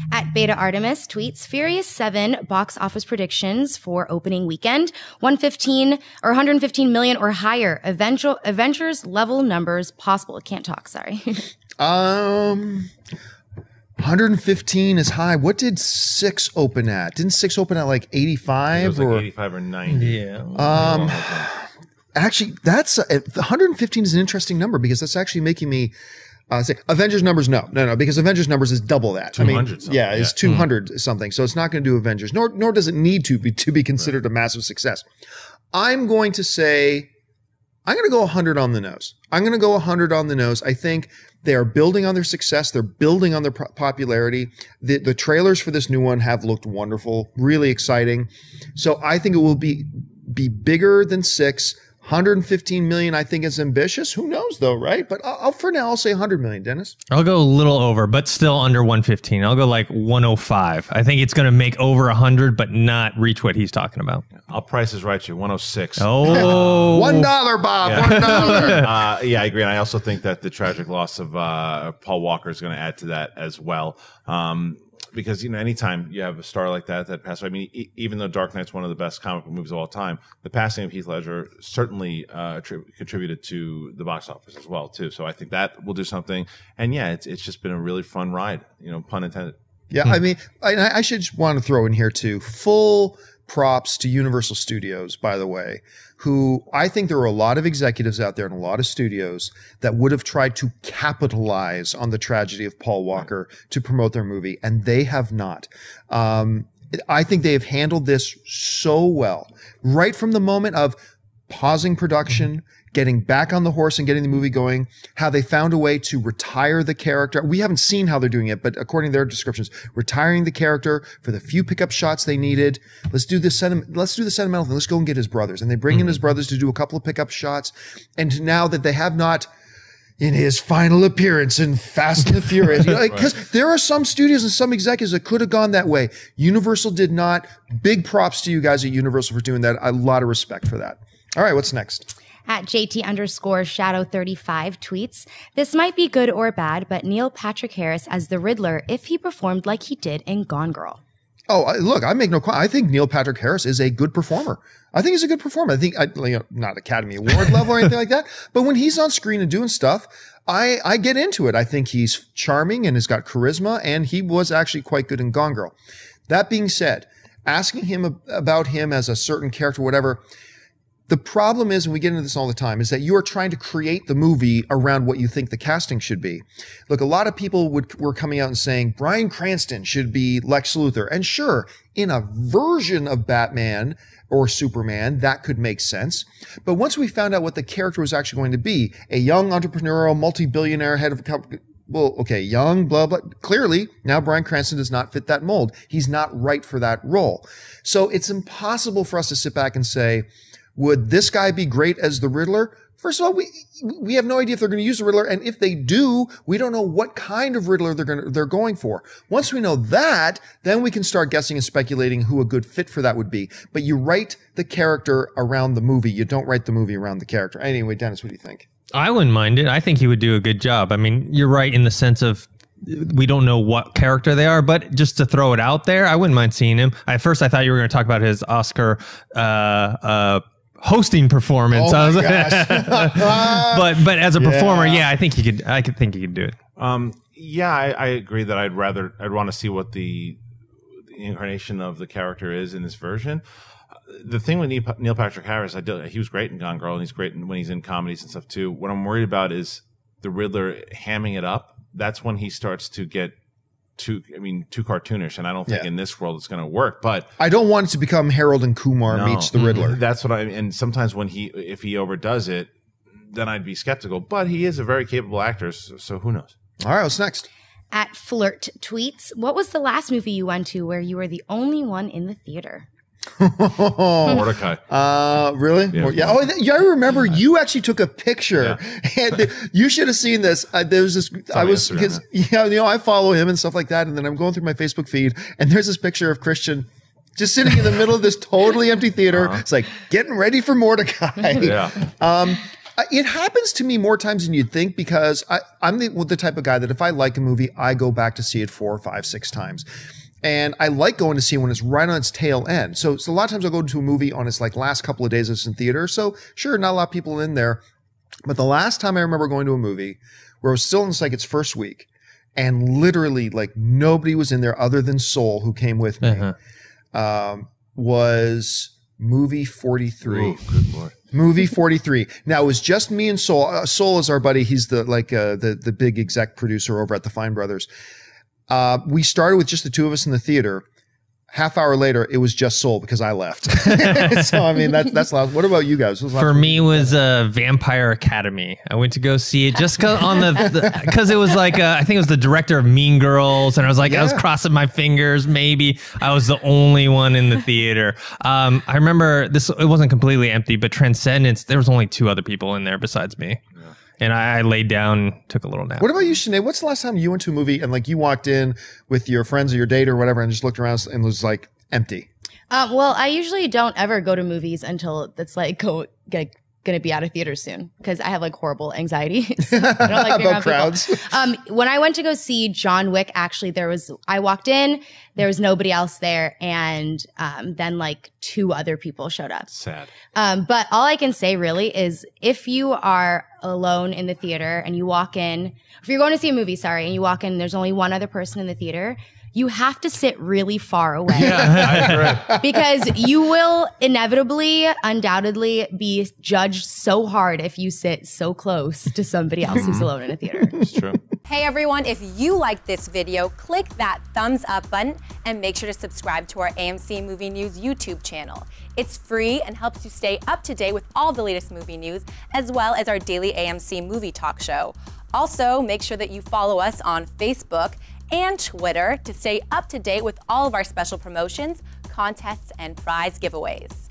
At Beta Artemis tweets, Furious 7 box office predictions for opening weekend, 115 million or higher. Avengers level numbers possible. Can't talk, sorry. 115 is high. What did 6 open at? Didn't 6 open at like 85? It was like 85 or 90. Yeah. Actually, that's 115 is an interesting number because that's actually making me say Avengers numbers. No, because Avengers numbers is double that. 200 something. Yeah, it's 200 something. So it's not going to do Avengers, nor does it need to be considered a massive success. I'm going to say, I'm going to go 100 on the nose. I'm going to go 100 on the nose. I think they are building on their success. They're building on their popularity. The trailers for this new one have looked wonderful, really exciting. So I think it will be bigger than 6. 115 million, I think, is ambitious. Who knows, though, right? But for now, I'll say 100 million, Dennis. I'll go a little over, but still under 115. I'll go like 105. I think it's going to make over 100, but not reach what he's talking about. I'll price is right you. 106. Oh. $1, Bob. Yeah. $1. Yeah, I agree. And I also think that the tragic loss of Paul Walker is going to add to that as well. Because, anytime you have a star like that passed away, I mean, even though Dark Knight's one of the best comic book movies of all time, the passing of Heath Ledger certainly contributed to the box office as well, too. So I think that will do something. And yeah, it's just been a really fun ride, pun intended. Yeah, I mean, I should just want to throw in here, too, full props to Universal Studios, by the way, who I think there are a lot of executives out there and a lot of studios that would have tried to capitalize on the tragedy of Paul Walker to promote their movie, and they have not. I think they have handled this so well, right from the moment of pausing production, getting back on the horse and getting the movie going, how they found a way to retire the character. We haven't seen how they're doing it, but according to their descriptions, retiring the character for the few pickup shots they needed. Let's do the sentimental thing. Let's go and get his brothers. And they bring in his brothers to do a couple of pickup shots. And now that they have not, in his final appearance in Fast and the Furious, because there are some studios and some executives that could have gone that way. Universal did not. Big props to you guys at Universal for doing that. A lot of respect for that. All right, what's next? At JT_Shadow35 tweets, this might be good or bad, but Neil Patrick Harris as the Riddler if he performed like he did in Gone Girl. Oh, look, I make no question. I think Neil Patrick Harris is a good performer. I think he's a good performer. I think, not Academy Award level or anything like that, but when he's on screen and doing stuff, I get into it. I think he's charming and has got charisma, and he was actually quite good in Gone Girl. That being said, asking him about him as a certain character, whatever, the problem is, and we get into this all the time, is that you are trying to create the movie around what you think the casting should be. Look, a lot of people were coming out and saying Bryan Cranston should be Lex Luthor. And sure, in a version of Batman or Superman, that could make sense. But once we found out what the character was actually going to be, a young entrepreneurial, multi-billionaire head of a company, well, okay, young, blah, blah. Clearly, now Bryan Cranston does not fit that mold. He's not right for that role. So it's impossible for us to sit back and say, would this guy be great as the Riddler? First of all, we have no idea if they're going to use the Riddler, and if they do, we don't know what kind of Riddler they're going for. Once we know that, then we can start guessing and speculating who a good fit for that would be. But you write the character around the movie. You don't write the movie around the character. Anyway, Dennis, what do you think? I wouldn't mind it. I think he would do a good job. I mean, you're right in the sense of we don't know what character they are, but just to throw it out there, I wouldn't mind seeing him. At first, I thought you were going to talk about his Oscar hosting performance. Oh my gosh. but as a performer, yeah, I think he could. I could think he could do it. Yeah, I agree that I'd want to see what the incarnation of the character is in this version. The thing with Neil Patrick Harris, he was great in Gone Girl, and he's great when he's in comedies and stuff too. What I'm worried about is the Riddler hamming it up. That's when he starts to get too cartoonish, and I don't think in this world it's going to work. But I don't want it to become Harold and Kumar meets the Riddler. That's what and sometimes if he overdoes it, then I'd be skeptical. But he is a very capable actor, so who knows? All right, what's next? At Flirt tweets, what was the last movie you went to where you were the only one in the theater? Mordecai. Really? Yeah. Oh, yeah. I remember you actually took a picture, and you should have seen this. There was this. I follow him and stuff like that, and then I'm going through my Facebook feed, and there's this picture of Christian just sitting in the middle of this totally empty theater. It's like getting ready for Mordecai. It happens to me more times than you'd think because I'm the type of guy that if I like a movie, I go back to see it 4, 5, 6 times. And I like going to see it when it's right on its tail end. So a lot of times I'll go to a movie on its like last couple of days it's in theater. So sure, not a lot of people in there. But the last time I remember going to a movie where it was still in like its first week and literally like nobody was in there other than Soul, who came with me, was movie 43. Ooh, good Lord. Movie 43. Now it was just me and Soul. Soul is our buddy. He's the big exec producer over at the Fine Brothers. We started with just the two of us in the theater. Half hour later, it was just Soul because I left. So I mean, that's loud. What about you guys? For me, it was Vampire Academy. I went to go see it just because it was like I think it was the director of Mean Girls, and I was like, I was crossing my fingers. Maybe I was the only one in the theater. I remember this. It wasn't completely empty, but Transcendence. There was only 2 other people in there besides me. Yeah. And I laid down and took a little nap. What about you, Sinead? What's the last time you went to a movie and like you walked in with your friends or your date or whatever and just looked around and was like empty? Well, I usually don't ever go to movies until it's like going to be out of theaters soon because I have like horrible anxiety. I don't like being around crowds. When I went to go see John Wick, actually, I walked in, there was nobody else there, and then like 2 other people showed up. Sad. But all I can say really is if you are alone in the theater and you walk in, if you're going to see a movie, and you walk in and there's only 1 other person in the theater, you have to sit really far away. Yeah, I agree. Because you will inevitably, undoubtedly be judged so hard if you sit so close to somebody else who's alone in a theater. It's true. Hey everyone, if you liked this video, click that thumbs up button and make sure to subscribe to our AMC Movie News YouTube channel. It's free and helps you stay up to date with all the latest movie news, as well as our daily AMC movie talk show. Also, make sure that you follow us on Facebook and Twitter to stay up to date with all of our special promotions, contests, and prize giveaways.